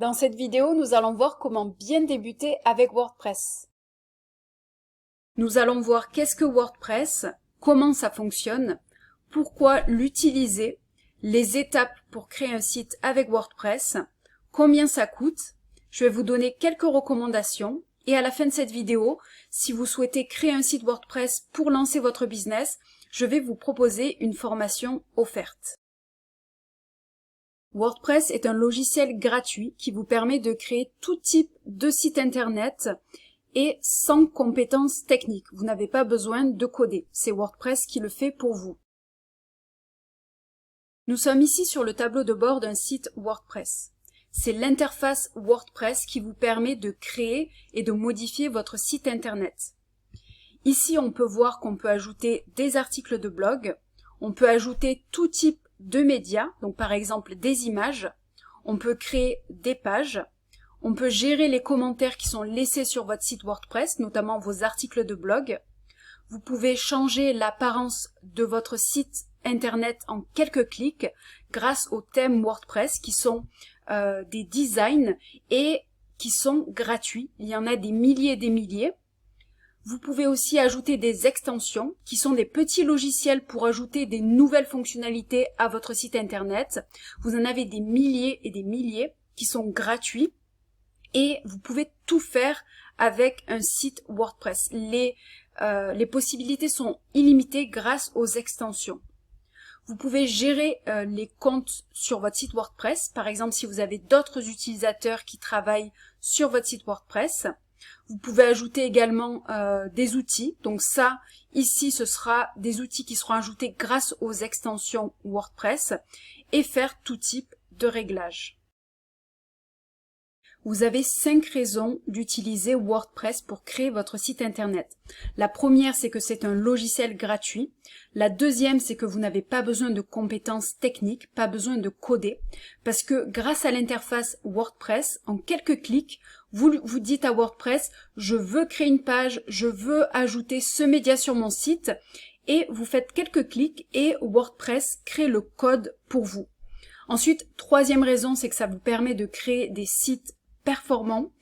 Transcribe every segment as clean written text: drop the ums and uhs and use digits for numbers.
Dans cette vidéo, nous allons voir comment bien débuter avec WordPress. Nous allons voir qu'est-ce que WordPress, comment ça fonctionne, pourquoi l'utiliser, les étapes pour créer un site avec WordPress, combien ça coûte. Je vais vous donner quelques recommandations et à la fin de cette vidéo, si vous souhaitez créer un site WordPress pour lancer votre business, je vais vous proposer une formation offerte. WordPress est un logiciel gratuit qui vous permet de créer tout type de site internet et sans compétences techniques. Vous n'avez pas besoin de coder. C'est WordPress qui le fait pour vous. Nous sommes ici sur le tableau de bord d'un site WordPress. C'est l'interface WordPress qui vous permet de créer et de modifier votre site internet. Ici, on peut voir qu'on peut ajouter des articles de blog, on peut ajouter tout type de médias, donc par exemple des images, on peut créer des pages, on peut gérer les commentaires qui sont laissés sur votre site WordPress, notamment vos articles de blog. Vous pouvez changer l'apparence de votre site internet en quelques clics grâce aux thèmes WordPress qui sont des designs et qui sont gratuits. Il y en a des milliers et des milliers. Vous pouvez aussi ajouter des extensions qui sont des petits logiciels pour ajouter des nouvelles fonctionnalités à votre site internet. Vous en avez des milliers et des milliers qui sont gratuits et vous pouvez tout faire avec un site WordPress. Les possibilités sont illimitées grâce aux extensions. Vous pouvez gérer les comptes sur votre site WordPress. Par exemple, si vous avez d'autres utilisateurs qui travaillent sur votre site WordPress. Vous pouvez ajouter également des outils. Donc ça, ici, ce sera des outils qui seront ajoutés grâce aux extensions WordPress et faire tout type de réglages. Vous avez 5 raisons d'utiliser WordPress pour créer votre site internet. La première, c'est que c'est un logiciel gratuit. La deuxième, c'est que vous n'avez pas besoin de compétences techniques, pas besoin de coder, parce que grâce à l'interface WordPress, en quelques clics, vous dites à WordPress, je veux créer une page, je veux ajouter ce média sur mon site, et vous faites quelques clics et WordPress crée le code pour vous. Ensuite, troisième raison, c'est que ça vous permet de créer des sites performants.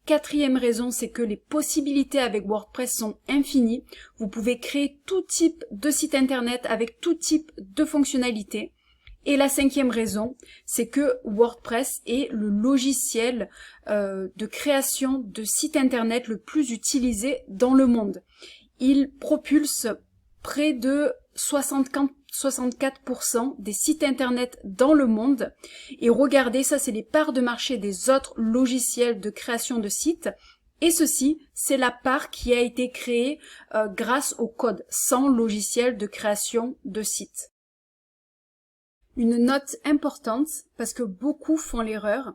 Quatrième raison, c'est que les possibilités avec WordPress sont infinies. Vous pouvez créer tout type de site internet avec tout type de fonctionnalités. Et la cinquième raison, c'est que WordPress est le logiciel de création de sites internet le plus utilisé dans le monde. Il propulse près de 64% des sites internet dans le monde. Et regardez, ça c'est les parts de marché des autres logiciels de création de sites. Et ceci, c'est la part qui a été créée grâce au code, sans logiciel de création de sites. Une note importante, parce que beaucoup font l'erreur,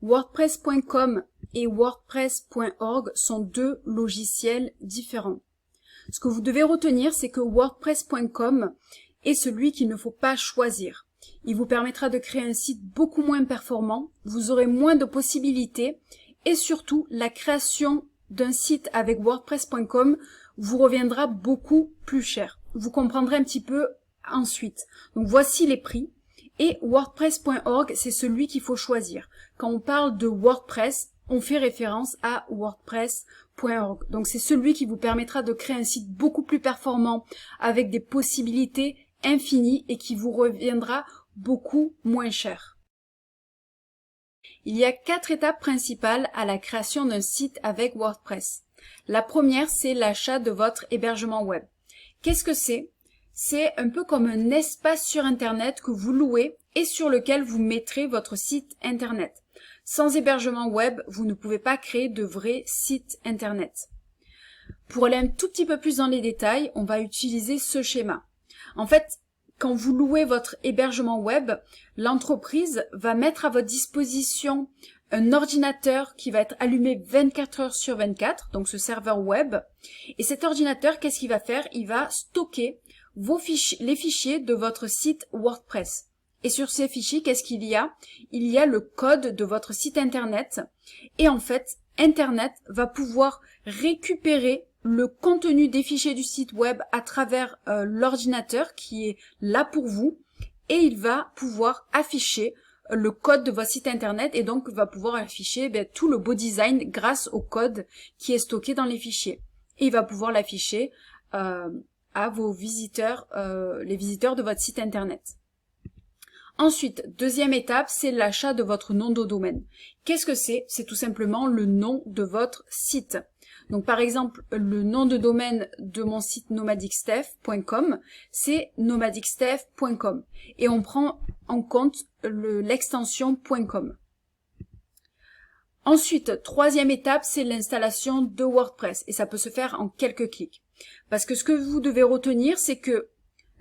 WordPress.com et WordPress.org sont deux logiciels différents. Ce que vous devez retenir, c'est que WordPress.com est celui qu'il ne faut pas choisir. Il vous permettra de créer un site beaucoup moins performant, vous aurez moins de possibilités et surtout la création d'un site avec WordPress.com vous reviendra beaucoup plus cher. Vous comprendrez un petit peu ensuite. Donc voici les prix et WordPress.org c'est celui qu'il faut choisir. Quand on parle de WordPress, on fait référence à WordPress.org. Donc c'est celui qui vous permettra de créer un site beaucoup plus performant avec des possibilités infinies et qui vous reviendra beaucoup moins cher. Il y a 4 étapes principales à la création d'un site avec WordPress. La première, c'est l'achat de votre hébergement web. Qu'est-ce que c'est? C'est un peu comme un espace sur Internet que vous louez et sur lequel vous mettrez votre site Internet. Sans hébergement web, vous ne pouvez pas créer de vrais sites Internet. Pour aller un tout petit peu plus dans les détails, on va utiliser ce schéma. En fait, quand vous louez votre hébergement web, l'entreprise va mettre à votre disposition un ordinateur qui va être allumé 24 heures sur 24, donc ce serveur web. Et cet ordinateur, qu'est-ce qu'il va faire? Il va stocker les fichiers de votre site WordPress. Et sur ces fichiers, qu'est-ce qu'il y a? Il y a le code de votre site internet. Et en fait, Internet va pouvoir récupérer le contenu des fichiers du site web à travers l'ordinateur qui est là pour vous. Et il va pouvoir afficher le code de votre site internet et donc va pouvoir afficher tout le beau design grâce au code qui est stocké dans les fichiers. Et il va pouvoir l'afficher à vos visiteurs, les visiteurs de votre site internet. Ensuite, deuxième étape, c'est l'achat de votre nom de domaine. Qu'est-ce que c'est? C'est tout simplement le nom de votre site. Donc par exemple, le nom de domaine de mon site nomadicsteph.com, c'est nomadicsteph.com. Et on prend en compte l'extension .com. Ensuite, troisième étape, c'est l'installation de WordPress. Et ça peut se faire en quelques clics. Parce que ce que vous devez retenir, c'est que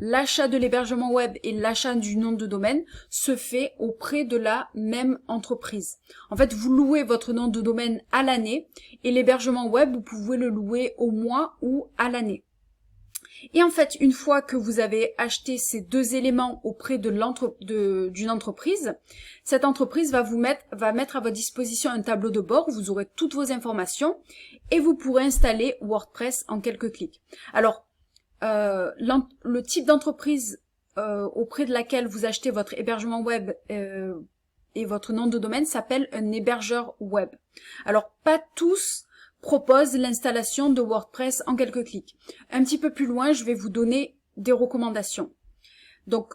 l'achat de l'hébergement web et l'achat du nom de domaine se fait auprès de la même entreprise. En fait, vous louez votre nom de domaine à l'année et l'hébergement web, vous pouvez le louer au mois ou à l'année. Et en fait, une fois que vous avez acheté ces deux éléments auprès d'une entreprise, cette entreprise va mettre à votre disposition un tableau de bord où vous aurez toutes vos informations et vous pourrez installer WordPress en quelques clics. Alors, le type d'entreprise auprès de laquelle vous achetez votre hébergement web et votre nom de domaine s'appelle un hébergeur web. Alors, pas tous proposent l'installation de WordPress en quelques clics. Un petit peu plus loin, je vais vous donner des recommandations. Donc,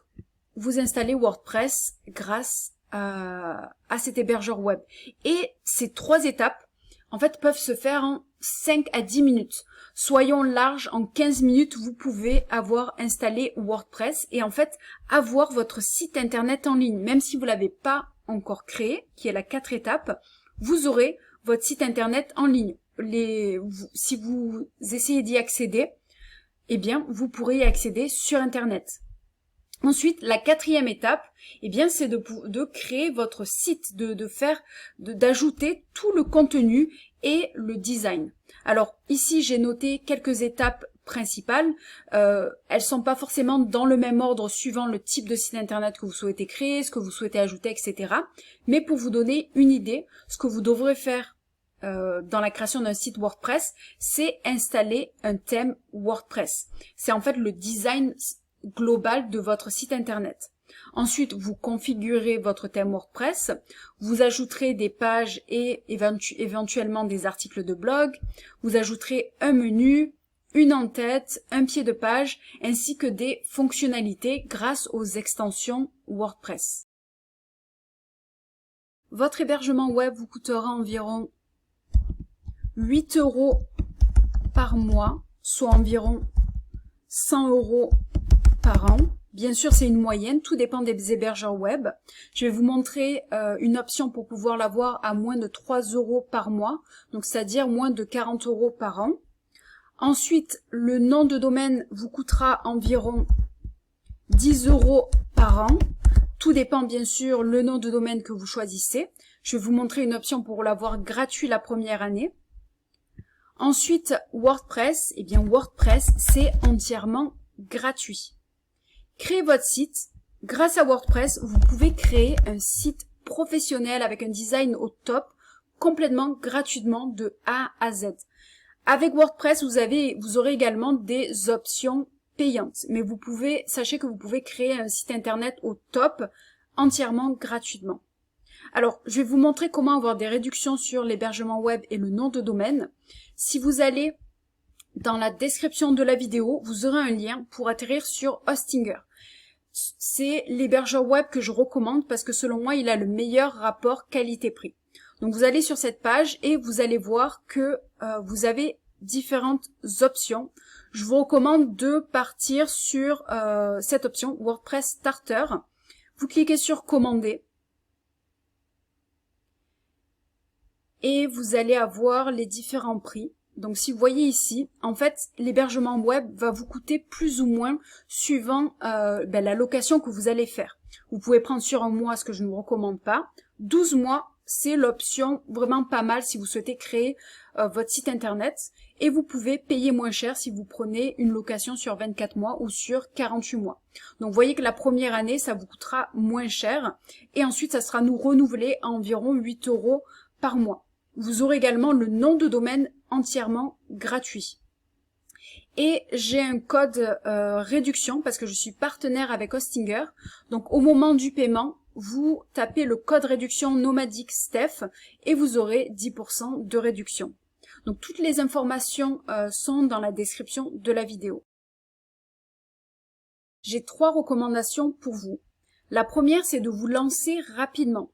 vous installez WordPress grâce à cet hébergeur web. Et ces trois étapes, en fait, peuvent se faire en 5 à 10 minutes. Soyons larges, en 15 minutes, vous pouvez avoir installé WordPress et en fait, avoir votre site internet en ligne. Même si vous ne l'avez pas encore créé, qui est la 4 étapes, vous aurez votre site internet en ligne. Si vous essayez d'y accéder, eh bien, vous pourrez y accéder sur internet. Ensuite, la quatrième étape, eh bien, c'est de créer votre site, d'ajouter tout le contenu et le design. Alors, ici, j'ai noté quelques étapes principales. Elles sont pas forcément dans le même ordre suivant le type de site internet que vous souhaitez créer, ce que vous souhaitez ajouter, etc. Mais pour vous donner une idée, ce que vous devrez faire dans la création d'un site WordPress, c'est installer un thème WordPress. C'est en fait le design global de votre site internet. Ensuite, vous configurez votre thème WordPress, vous ajouterez des pages et éventuellement des articles de blog, vous ajouterez un menu, une en-tête, un pied de page, ainsi que des fonctionnalités grâce aux extensions WordPress. Votre hébergement web vous coûtera environ 8 € par mois, soit environ 100 € par an. Bien sûr, c'est une moyenne, tout dépend des hébergeurs web. Je vais vous montrer une option pour pouvoir l'avoir à moins de 3 € par mois, donc c'est-à-dire moins de 40 € par an. Ensuite, le nom de domaine vous coûtera environ 10 € par an. Tout dépend bien sûr le nom de domaine que vous choisissez. Je vais vous montrer une option pour l'avoir gratuit la première année. Ensuite, WordPress, eh bien WordPress, c'est entièrement gratuit. Créez votre site. Grâce à WordPress, vous pouvez créer un site professionnel avec un design au top, complètement gratuitement de A à Z. Avec WordPress, vous aurez également des options payantes, mais sachez que vous pouvez créer un site internet au top entièrement gratuitement. Alors, je vais vous montrer comment avoir des réductions sur l'hébergement web et le nom de domaine. Si vous allez dans la description de la vidéo, vous aurez un lien pour atterrir sur Hostinger. C'est l'hébergeur web que je recommande parce que selon moi, il a le meilleur rapport qualité-prix. Donc vous allez sur cette page et vous allez voir que vous avez différentes options. Je vous recommande de partir sur cette option WordPress Starter. Vous cliquez sur Commander. Et vous allez avoir les différents prix. Donc si vous voyez ici, en fait, l'hébergement web va vous coûter plus ou moins suivant la location que vous allez faire. Vous pouvez prendre sur un mois, ce que je ne vous recommande pas. 12 mois, c'est l'option vraiment pas mal si vous souhaitez créer votre site internet. Et vous pouvez payer moins cher si vous prenez une location sur 24 mois ou sur 48 mois. Donc vous voyez que la première année, ça vous coûtera moins cher. Et ensuite, ça sera renouvelé à environ 8 € par mois. Vous aurez également le nom de domaine entièrement gratuit. Et j'ai un code réduction parce que je suis partenaire avec Hostinger. Donc au moment du paiement, vous tapez le code réduction Nomadic Steph et vous aurez 10% de réduction. Donc toutes les informations sont dans la description de la vidéo. J'ai 3 recommandations pour vous. La première, c'est de vous lancer rapidement.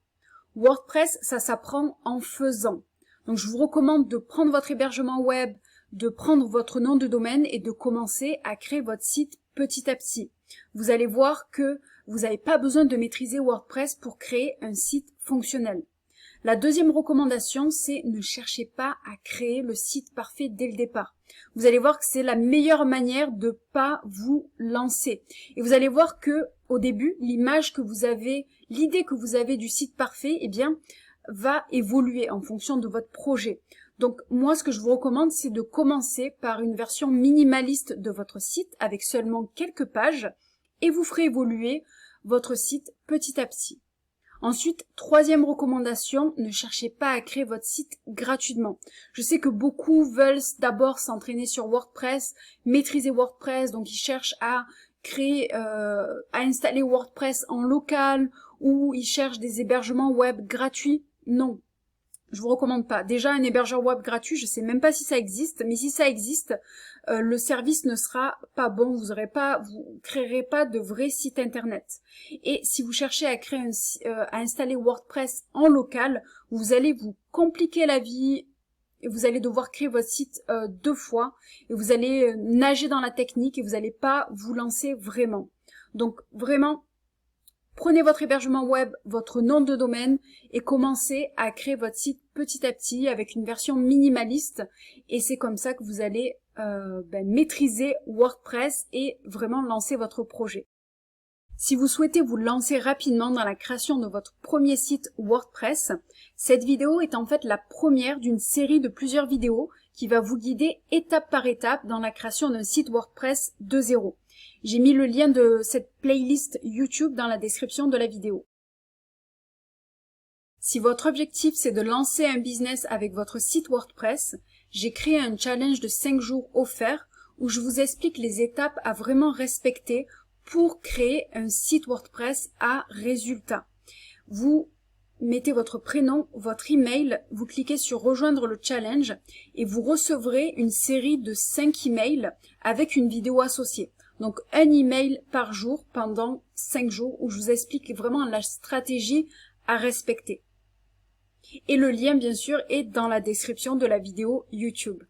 WordPress, ça s'apprend en faisant. Donc je vous recommande de prendre votre hébergement web, de prendre votre nom de domaine et de commencer à créer votre site petit à petit. Vous allez voir que vous n'avez pas besoin de maîtriser WordPress pour créer un site fonctionnel. La deuxième recommandation, c'est ne cherchez pas à créer le site parfait dès le départ. Vous allez voir que c'est la meilleure manière de pas vous lancer. Et vous allez voir que au début, l'image que vous avez, l'idée que vous avez du site parfait, eh bien, va évoluer en fonction de votre projet. Donc moi, ce que je vous recommande, c'est de commencer par une version minimaliste de votre site avec seulement quelques pages et vous ferez évoluer votre site petit à petit. Ensuite, troisième recommandation, ne cherchez pas à créer votre site gratuitement. Je sais que beaucoup veulent d'abord s'entraîner sur WordPress, maîtriser WordPress, donc ils cherchent à créer, à installer WordPress en local ou ils cherchent des hébergements web gratuits. Non, je vous recommande pas. Déjà, un hébergeur web gratuit, je sais même pas si ça existe, mais si ça existe, le service ne sera pas bon. Vous créerez pas de vrai site internet. Et si vous cherchez à créer à installer WordPress en local, vous allez vous compliquer la vie. Et vous allez devoir créer votre site 2 fois et vous allez nager dans la technique et vous n'allez pas vous lancer vraiment. Donc vraiment, prenez votre hébergement web, votre nom de domaine et commencez à créer votre site petit à petit avec une version minimaliste et c'est comme ça que vous allez maîtriser WordPress et vraiment lancer votre projet. Si vous souhaitez vous lancer rapidement dans la création de votre premier site WordPress, cette vidéo est en fait la première d'une série de plusieurs vidéos qui va vous guider étape par étape dans la création d'un site WordPress de zéro. J'ai mis le lien de cette playlist YouTube dans la description de la vidéo. Si votre objectif c'est de lancer un business avec votre site WordPress, j'ai créé un challenge de 5 jours offert où je vous explique les étapes à vraiment respecter pour créer un site WordPress à résultat. Vous mettez votre prénom, votre email, vous cliquez sur rejoindre le challenge et vous recevrez une série de 5 emails avec une vidéo associée. Donc un email par jour pendant 5 jours où je vous explique vraiment la stratégie à respecter. Et le lien bien sûr est dans la description de la vidéo YouTube.